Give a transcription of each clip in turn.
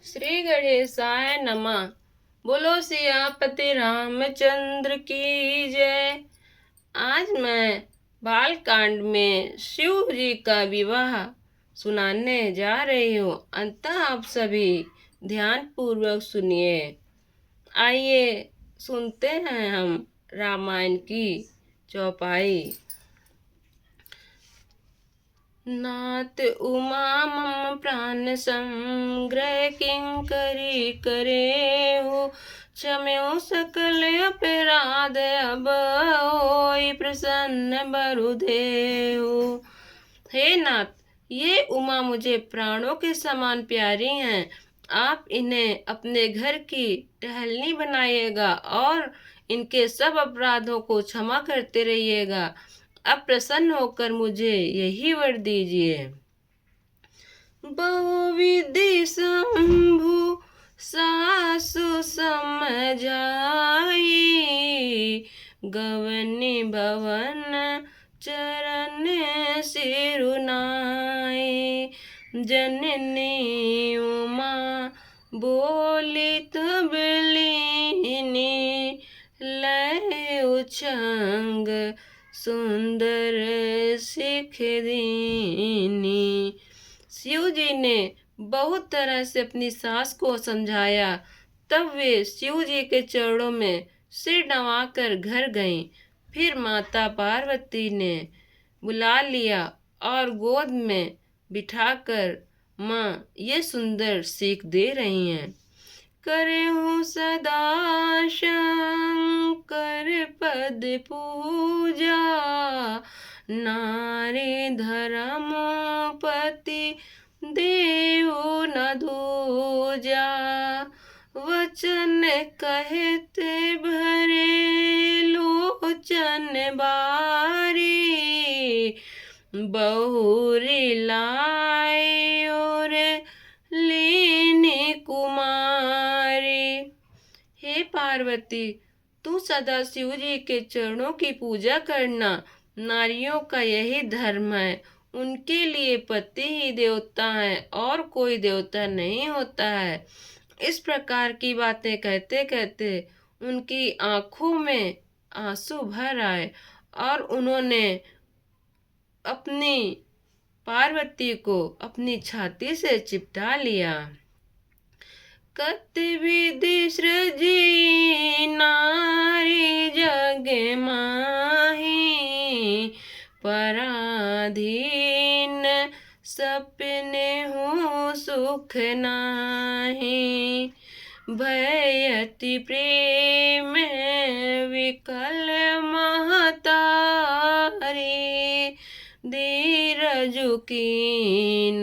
श्री गणेशाय नमः। बोलो सियापति रामचंद्र की जय। आज मैं बालकांड में शिव जी का विवाह सुनाने जा रही हूँ। अतः आप सभी ध्यान पूर्वक सुनिए। आइए सुनते हैं हम रामायण की चौपाई। नाथ उमा मम प्राण संग्रह किंकरी करे हो, क्षम्यो सकल अपराध अब होई प्रसन्न बरुदेव। हे नाथ, ये उमा मुझे प्राणों के समान प्यारी हैं। आप इन्हें अपने घर की टहलनी बनाइएगा और इनके सब अपराधों को क्षमा करते रहिएगा। अब प्रसन्न होकर मुझे यही वर दीजिए। बहुविधि शंभु सासु समझाई, गवनी भवन चरण सिरुनाई। जननी उमा बोली तब लीनी, लय उछंग सुंदर सिख दीनी। शिव जी ने बहुत तरह से अपनी सास को समझाया। तब वे शिव जी के चरणों में सिर नवाकर घर गईं। फिर माता पार्वती ने बुला लिया और गोद में बिठाकर माँ ये सुंदर सीख दे रही हैं। करे हूँ सदा शंकर पद पूजा, नारी धर्मपति देव न दूजा। वचन कहते भरे लोचन बारी, बहुरी लाई और लीनी कुमारी। हे पार्वती, तू सदा शिव जी के चरणों की पूजा करना। नारियों का यही धर्म है। उनके लिए पति ही देवता है और कोई देवता नहीं होता है। इस प्रकार की बातें कहते कहते उनकी आंखों में आंसू भर आए और उन्होंने अपनी पार्वती को अपनी छाती से चिपटा लिया। कत विधि सृजी नारी जग माही, पराधीन सपने हूँ सुख नाही। भयति प्रेम विकल महतारी, धीरजु कीन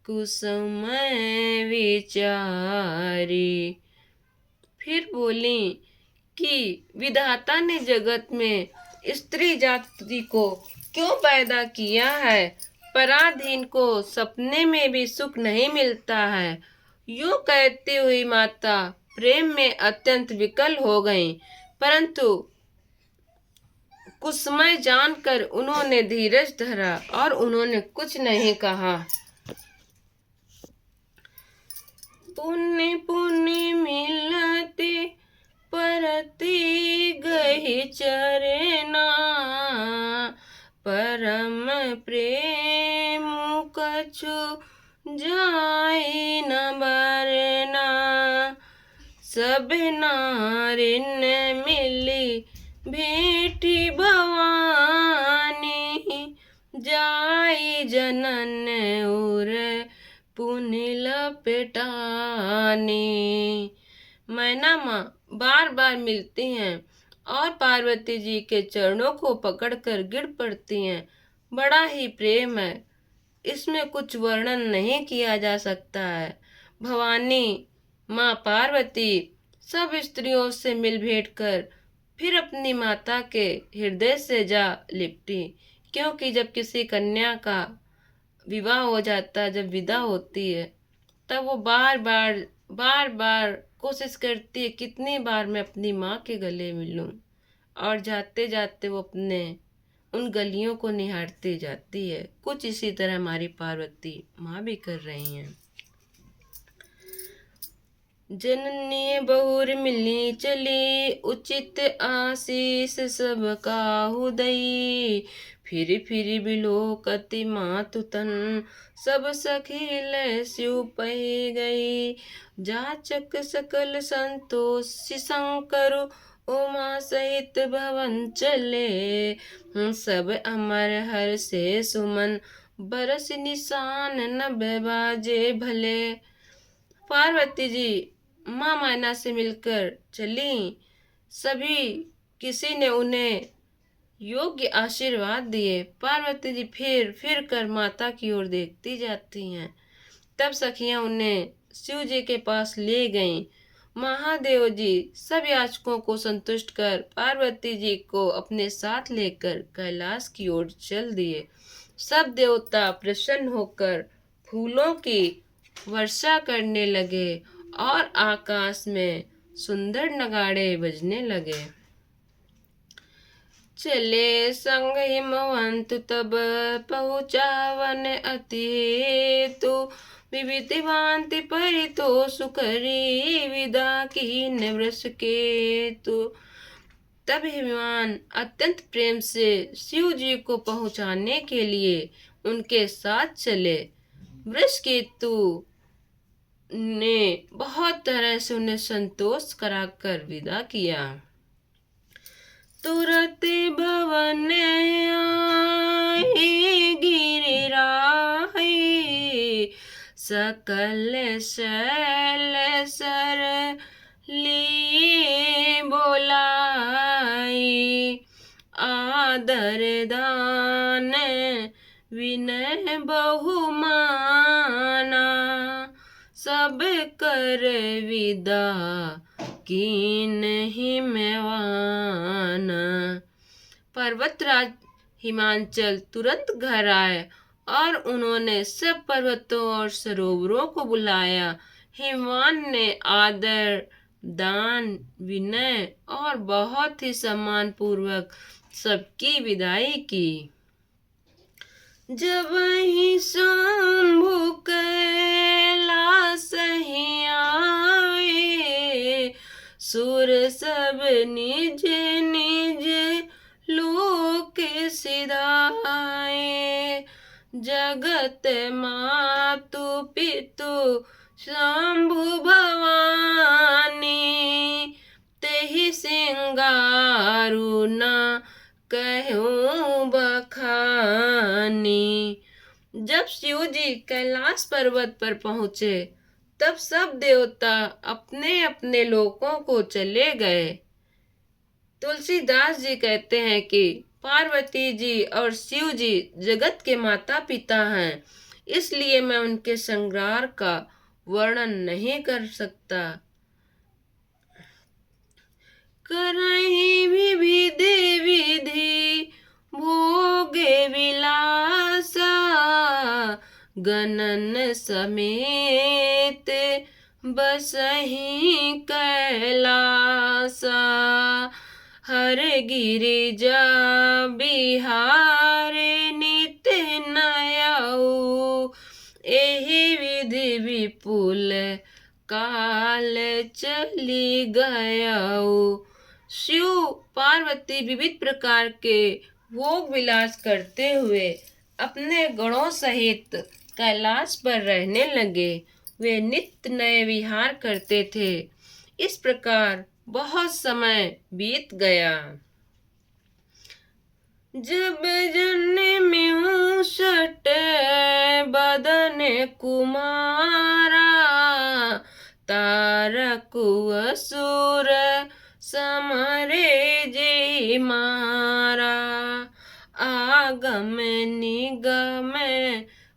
कुसुमय विचारी। फिर बोली कि विधाता ने जगत में स्त्री जाति को क्यों पैदा किया है। पराधीन को सपने में भी सुख नहीं मिलता है। यूं कहती हुई माता प्रेम में अत्यंत विकल हो गईं, परंतु कुसुमय जानकर उन्होंने धीरज धरा और उन्होंने कुछ नहीं कहा। पुण्य पुण्य मिलते परती गही चरना, परम प्रेम कछु जाई न बरना। सब नारिन मिली भेटी भवानी, जाई जनन उर पुण्य लपेटानी। मैना माँ बार बार मिलती हैं और पार्वती जी के चरणों को पकड़कर गिर पड़ती हैं। बड़ा ही प्रेम है, इसमें कुछ वर्णन नहीं किया जा सकता है। भवानी माँ पार्वती सब स्त्रियों से मिल भेंट कर फिर अपनी माता के हृदय से जा लिपटी, क्योंकि जब किसी कन्या का विवाह हो जाता, जब विदा होती है, तब वो बार बार कोशिश करती है कितनी बार मैं अपनी माँ के गले मिलूं। और जाते जाते वो अपने उन गलियों को निहारती जाती है। कुछ इसी तरह हमारी पार्वती माँ भी कर रही हैं। जननी बहुर मिली चली, उचित आशीष सब काहू दई। फिर बिलोकति मातु तन, सब सखी लै स्यु पही गई। जाचक सकल संतोषि शंकर, उमा सहित भवन चले। सब अमर हर से सुमन, बरस निशान नभ बाजे भले। पार्वती जी माँ मैना से मिलकर चली। सभी किसी ने उन्हें योग्य आशीर्वाद दिए। पार्वती जी फिर कर माता की ओर देखती जाती हैं। तब सखियां उन्हें शिव जी के पास ले गईं। महादेव जी सब याचकों को संतुष्ट कर पार्वती जी को अपने साथ लेकर कैलाश की ओर चल दिए। सब देवता प्रसन्न होकर फूलों की वर्षा करने लगे और आकाश में सुंदर नगाड़े बजने लगे। चले संग हिमवंत तब पहुँचा वन अति हेतु। विविधि भांति परितोष करी, विदा कीन्ह वृष केतु। तब हिमवान अत्यंत प्रेम से शिव जी को पहुँचाने के लिए उनके साथ चले। वृषकेतु ने बहुत तरह से उन्हें संतोष कराकर विदा किया। तुरत भवन आए गिरिराहि, सकल शैल सर लिए बोलाई। आदर दान विनय बहुमाना, सब कर विदा कीन्ह मेवाना। पर्वतराज हिमांचल तुरंत घर आए और उन्होंने सब पर्वतों और सरोवरों को बुलाया। हिमवान ने आदर दान विनय और बहुत ही सम्मान पूर्वक सबकी विदाई की। जब ही शंभु कैलास ही आए, सुर सब निज निज लोक सिधाए। जगत मातु पितु शंभु भवानी, तेहि सिंगारु न कहूँ बखानी। जब शिव जी कैलाश पर्वत पर पहुँचे तब सब देवता अपने अपने लोकों को चले गए। तुलसीदास जी कहते हैं कि पार्वती जी और शिव जी जगत के माता पिता हैं, इसलिए मैं उनके श्रृंगार का वर्णन नहीं कर सकता। करहि विविध विधि भोग विलासा, गणन समेत बसहि कैलासा। हर गिरिजा बिहार नित नयऊ, एहि विधि विपुल काल चली गयऊ। शिव पार्वती विविध प्रकार के भोग विलास करते हुए अपने गणों सहित कैलाश पर रहने लगे। वे नित्य नए विहार करते थे। इस प्रकार बहुत समय बीत गया। जब जन्म्यु षट बदन कुमारा, तारकु असुर समरे जे मारा। आगम निगम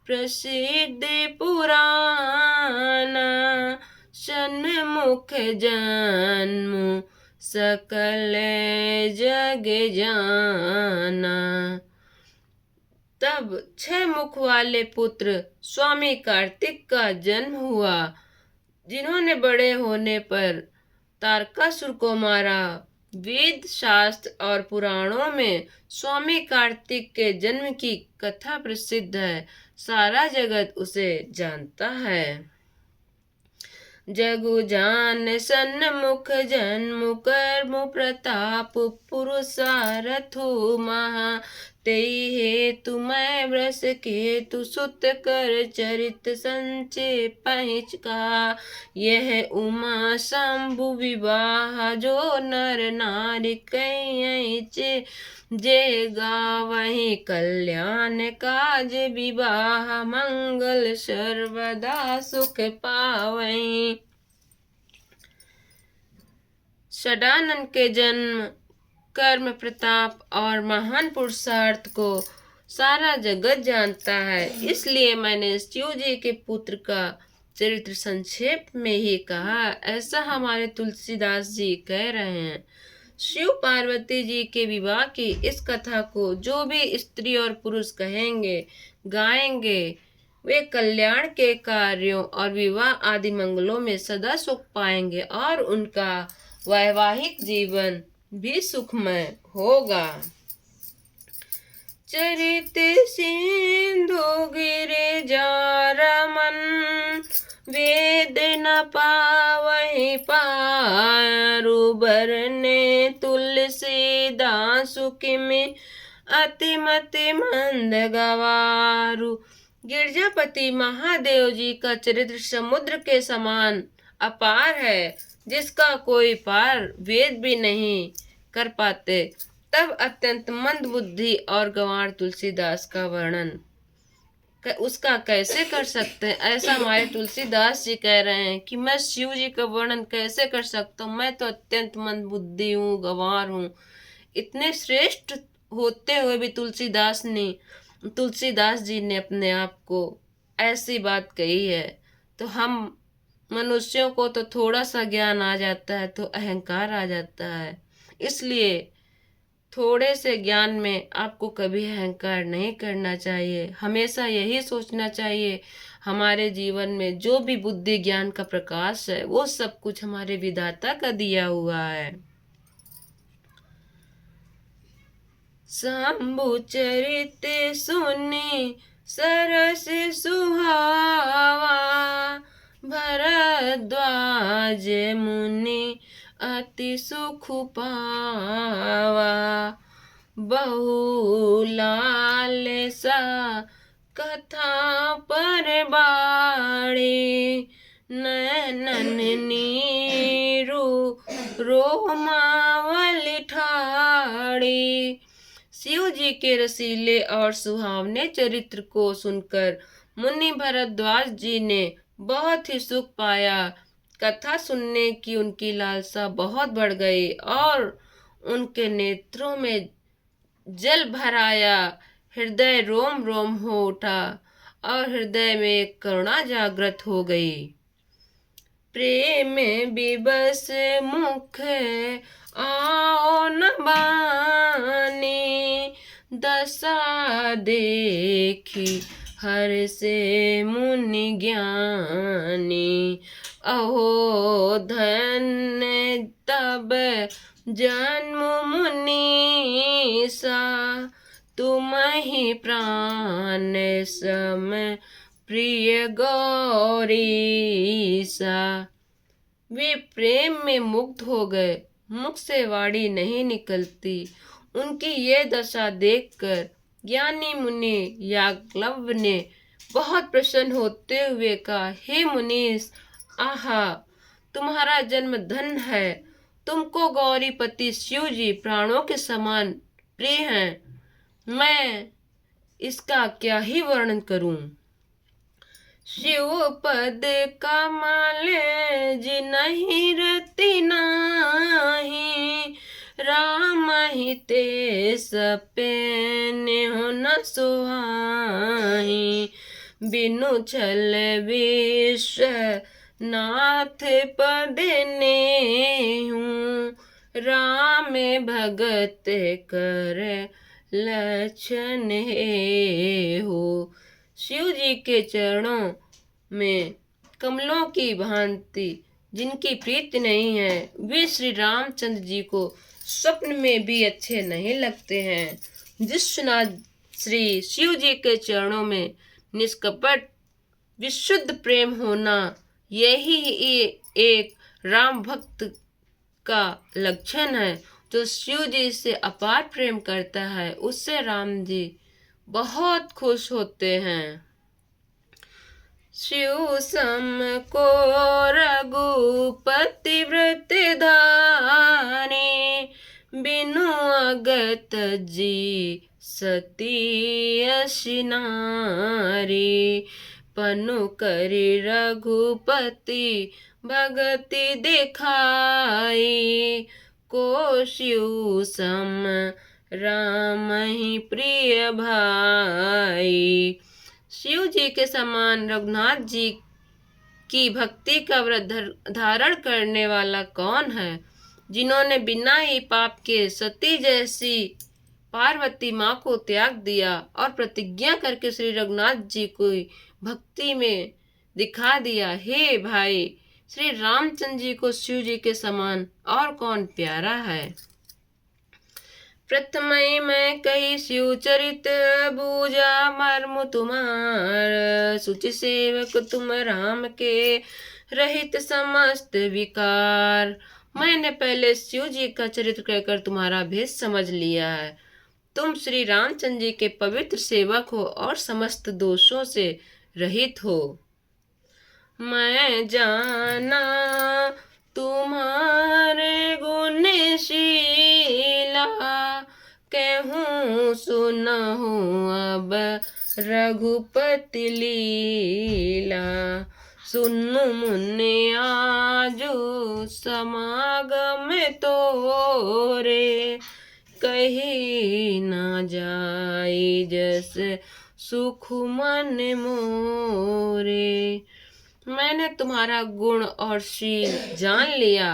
प्रसिद्ध पुराना, सन्मुख जन्म सकल जग जाना। तब 6 मुख वाले पुत्र स्वामी कार्तिक का जन्म हुआ, जिन्होंने बड़े होने पर तारकासुर को मारा। वेद शास्त्र और पुराणों में स्वामी कार्तिक के जन्म की कथा प्रसिद्ध है। सारा जगत उसे जानता है। जगु जान सन्मुख जन्मु कर्मु प्रताप पुरुषारथु महा तेहि हेतु मैं व्रस केतु सुत कर चरित संचे पहुँच का। यह उमा शंभु विवाह जो नर नारी कहिचे जे गावहि कल्याण काज विवाह मंगल सर्वदा सुख पावहीं। षडानन के जन्म कर्म प्रताप और महान पुरुषार्थ को सारा जगत जानता है, इसलिए मैंने शिव जी के पुत्र का चरित्र संक्षेप में ही कहा। ऐसा हमारे तुलसीदास जी कह रहे हैं। शिव पार्वती जी के विवाह की इस कथा को जो भी स्त्री और पुरुष कहेंगे गाएंगे वे कल्याण के कार्यों और विवाह आदि मंगलों में सदा सुख पाएंगे और उनका वैवाहिक जीवन भी सुखमय होगा। चरित सिंधु गिरे जा रमन वेद न पावहि पारु बरने तुलसीदास किमि अतिमति मंद गवारु। गिरजापति महादेव जी का चरित्र समुद्र के समान अपार है, जिसका कोई पार वेद भी नहीं कर पाते। तब अत्यंत मंद बुद्धि और गंवार तुलसीदास का वर्णन उसका कैसे कर सकते हैं। ऐसा हमारे तुलसीदास जी कह रहे हैं कि मैं शिव जी का वर्णन कैसे कर सकता हूँ, मैं तो अत्यंत मंद बुद्धि हूँ, गंवार हूँ। इतने श्रेष्ठ होते हुए भी तुलसीदास जी ने अपने आप को ऐसी बात कही है। तो हम मनुष्यों को तो थोड़ा सा ज्ञान आ जाता है तो अहंकार आ जाता है, इसलिए थोड़े से ज्ञान में आपको कभी अहंकार नहीं करना चाहिए। हमेशा यही सोचना चाहिए हमारे जीवन में जो भी बुद्धि ज्ञान का प्रकाश है वो सब कुछ हमारे विधाता का दिया हुआ है। शंभु चरित सुनी सरस सुहावा भरद्वाज मुनि अति सुख पावा। बहुलाल सा कथा पर बाड़ी नैनन नीरू रोमावली ठाड़ी। शिव जी के रसीले और सुहावने चरित्र को सुनकर मुनि भरद्वाज जी ने बहुत ही सुख पाया। कथा सुनने की उनकी लालसा बहुत बढ़ गई और उनके नेत्रों में जल भर आया। हृदय रोम रोम हो उठा और हृदय में करुणा जागृत हो गई। प्रेम विवश मुख आओ न बानी दशा देखी हर से मुनि ज्ञानी। अहो धन्य तब जन्म मुनीसा तुम ही प्राण सम प्रिय गौरीसा। वे प्रेम में मुग्ध हो गए, मुख से वाणी नहीं निकलती। उनकी ये दशा देखकर ज्ञानी मुनि याज्ञवल्क्य ने बहुत प्रसन्न होते हुए कहा, हे मुनीश, आहा तुम्हारा जन्म धन्य है। तुमको गौरीपति शिव जी प्राणों के समान प्रिय हैं। मैं इसका क्या ही वर्णन करूं। शिव पद कमल जिनहि रति नाही राम ही ते सपेने न सुहाई। बिनु छल विश्व नाथ पद नेहूँ राम भगत कर लक्षण हो। शिव जी के चरणों में कमलों की भांति जिनकी प्रीति नहीं है वे श्री रामचंद्र जी को स्वप्न में भी अच्छे नहीं लगते हैं। जिसना श्री शिव जी के चरणों में निष्कपट विशुद्ध प्रेम होना यही एक राम भक्त का लक्षण है। जो शिव जी से अपार प्रेम करता है उससे राम जी बहुत खुश होते हैं। शिव सम को रघुपति व्रत धारे, बिनु अगत जी सती असिनारी। पनु करि रघुपति भगति दिखाई, को शिव सम राम ही प्रिय भाई। शिव जी के समान रघुनाथ जी की भक्ति का व्रत धारण करने वाला कौन है? जिन्होंने बिना ही पाप के सती जैसी पार्वती माँ को त्याग दिया और प्रतिज्ञा करके श्री रघुनाथ जी को भक्ति में दिखा दिया। हे भाई, श्री रामचंद्र जी को शिव जी के समान और कौन प्यारा है? प्रथमई मैं कही शिव चरित, बूझा मर्म तुम्हार। सुचि सेवक तुम राम के, रहित समस्त विकार। मैंने पहले शिव जी का चरित्र कहकर तुम्हारा भेद समझ लिया है। तुम श्री रामचंद्र जी के पवित्र सेवक हो और समस्त दोषों से रहित हो। मैं जाना तुम्हारे गुण शीला, कहूँ सुनहु अब रघुपति लीला। सुनु मुनि आजु समागम तोरे, कही न जाई जस सुख मन मोरे। मैंने तुम्हारा गुण और शील जान लिया।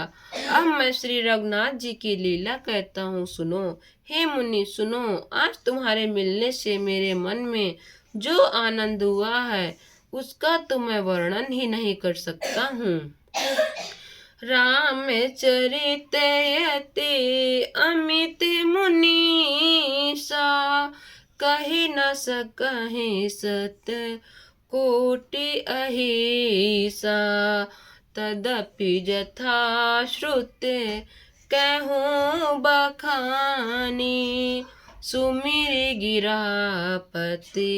अब मैं श्री रघुनाथ जी की लीला कहता हूँ, सुनो। हे मुनि सुनो, आज तुम्हारे मिलने से मेरे मन में जो आनंद हुआ है उसका तो मैं वर्णन ही नहीं कर सकता हूँ। राम चरित यति अमित मुनीसा, कही न सकहि सत कोटि अहिसा। तदपि जथा श्रुते कहूँ बखानी, सुमिरि गिरापति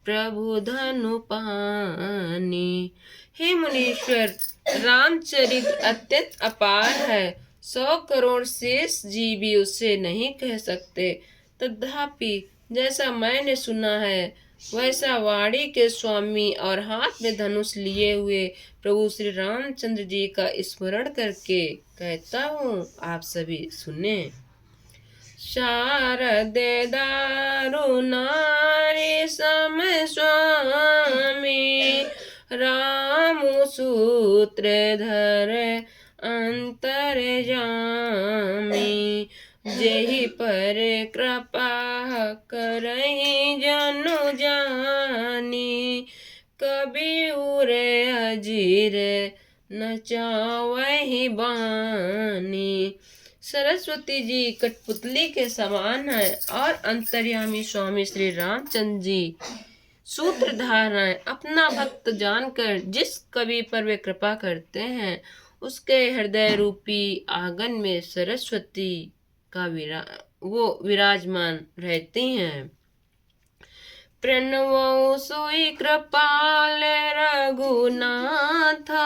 प्रभु धनु पानी। हे मुनीश्वर, रामचरित अत्यंत अपार है। 100 करोड़ शेष जी भी उसे नहीं कह सकते। तथापि जैसा मैंने सुना है वैसा वाणी के स्वामी और हाथ में धनुष लिए हुए प्रभु श्री रामचंद्र जी का स्मरण करके कहता हूँ, आप सभी सुने। शारदे दारु नारी सम स्वामी, राम सूत्रधर अंतर जामी। जेहि पर कृपा करहि जनु जानी, कबीर अजीर न चावहि बानी। सरस्वती जी कठपुतली के समान है और अंतर्यामी स्वामी श्री रामचंद्र जी सूत्रधार हैं। अपना भक्त जानकर जिस कवि पर वे कृपा करते हैं उसके हृदय रूपी आंगन में सरस्वती का वो विराजमान रहती हैं। प्रणवो सोई कृपाल रघुनाथा,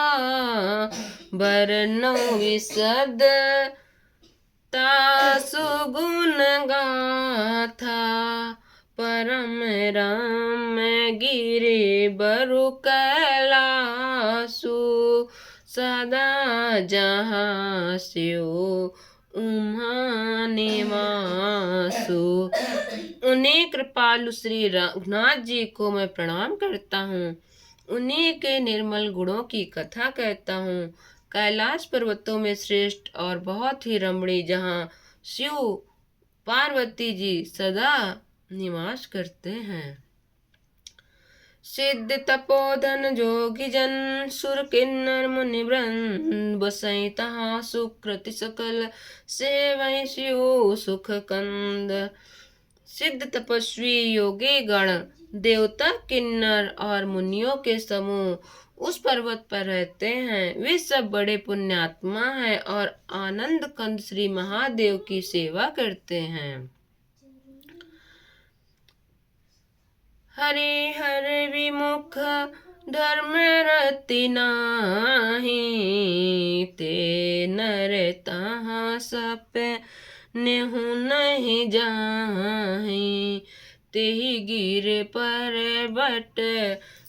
बरनौ विशद तासु गुण गाथा। परम राम गिरे बरु कैलासु, सदा जहाँ स्यो उमा निवासु। उन्हीं कृपालु श्री रघुनाथ जी को मैं प्रणाम करता हूँ। उन्हीं के निर्मल गुणों की कथा कहता हूँ। कैलाश पर्वतों में श्रेष्ठ और बहुत ही रमणीय जहाँ शिव पार्वती जी सदा निवास करते हैं। सिद्ध तपोधन जोगी जन, सुर किन्नर मुनि वृंद, बसई तहाँ सुकृति सकल, सेवई शिव सुख कंद। सिद्ध तपस्वी योगी गण, देवता किन्नर और मुनियों के समूह उस पर्वत पर रहते हैं। वे सब बड़े पुण्यात्मा हैं और आनंद कंद श्री महादेव की सेवा करते हैं। हरि हरि विमुख धर्म रति नाही, ते नर तहाँ सप नेहु नहीं जाहि। तेहि गिर पर्वत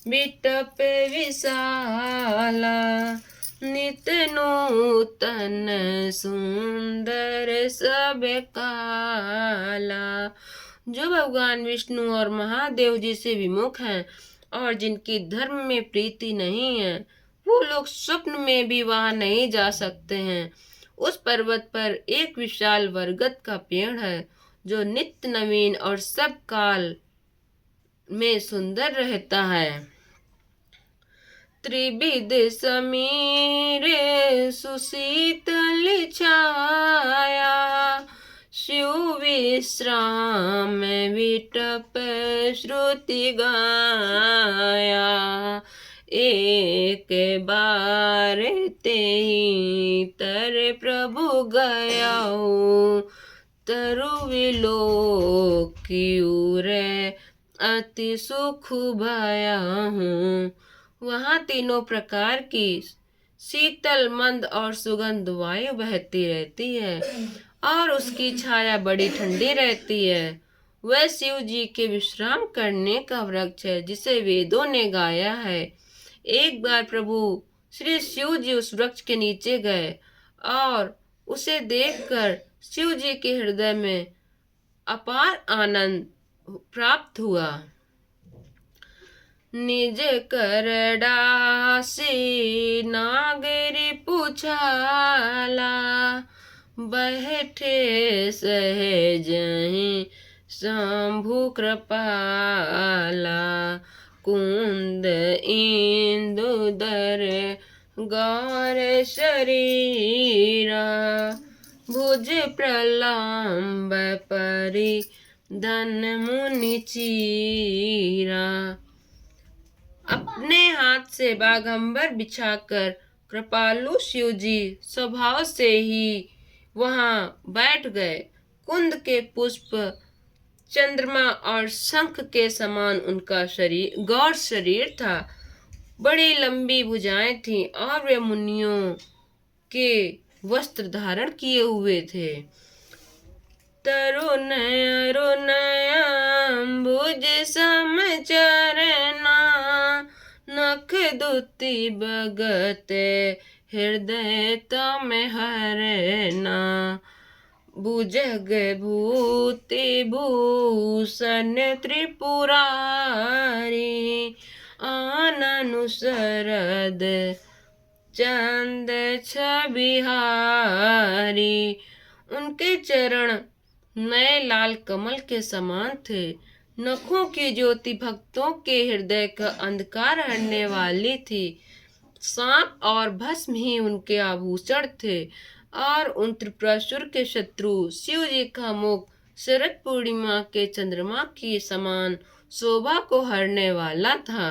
बिटप विशाला, नित नूतन सुंदर सब काला। जो भगवान विष्णु और महादेव जी से विमुख हैं और जिनकी धर्म में प्रीति नहीं है, वो लोग स्वप्न में भी वहां नहीं जा सकते हैं। उस पर्वत पर एक विशाल बरगद का पेड़ है जो नित्य नवीन और सब काल में सुंदर रहता है। त्रिविध समीरे सुशीतल छाया, शिव विश्राम विटप श्रुति गाया। एक बार तेहि तर प्रभु गयाऊ, तरु विलोकियु रे अति सुख भयाहूँ। वहाँ तीनों प्रकार की शीतल मंद और सुगंध वायु बहती रहती है और उसकी छाया बड़ी ठंडी रहती है। वह शिव जी के विश्राम करने का वृक्ष है जिसे वेदों ने गाया है। एक बार प्रभु श्री शिव जी उस वृक्ष के नीचे गए और उसे देखकर शिव जी के हृदय में अपार आनंद प्राप्त हुआ। निज कर डासी नागरी पुछाला, बैठे सहजहि शंभु कृपाला। कुंद इंदुदर गौर शरीरा, भुज प्रलंब परि धन मुनि चीरा। अपने हाथ से बाघंबर बिछाकर कृपालु शिव जी स्वभाव से ही वहां बैठ गए। कुंद के पुष्प, चंद्रमा और शंख के समान उनका शरीर गौर शरीर था। बड़ी लंबी भुजाएं थीं और वे मुनियों के वस्त्र धारण किए हुए थे। तरुण अरुण अम्बुज सम चरना, नख दुति बगत हृदय तम हरना। भुजग भूति भूषण त्रिपुरारी, आननु शरद चंद छबिहारी। उनके चरण नए लाल कमल के समान थे। नखों की ज्योति भक्तों के हृदय का अंधकार हरने वाली थी। सांप और भस्म ही उनके आभूषण थे और उन त्रिपुरासुर के शत्रु शिव जी का मुख शरद पूर्णिमा के चंद्रमा की समान शोभा को हरने वाला था।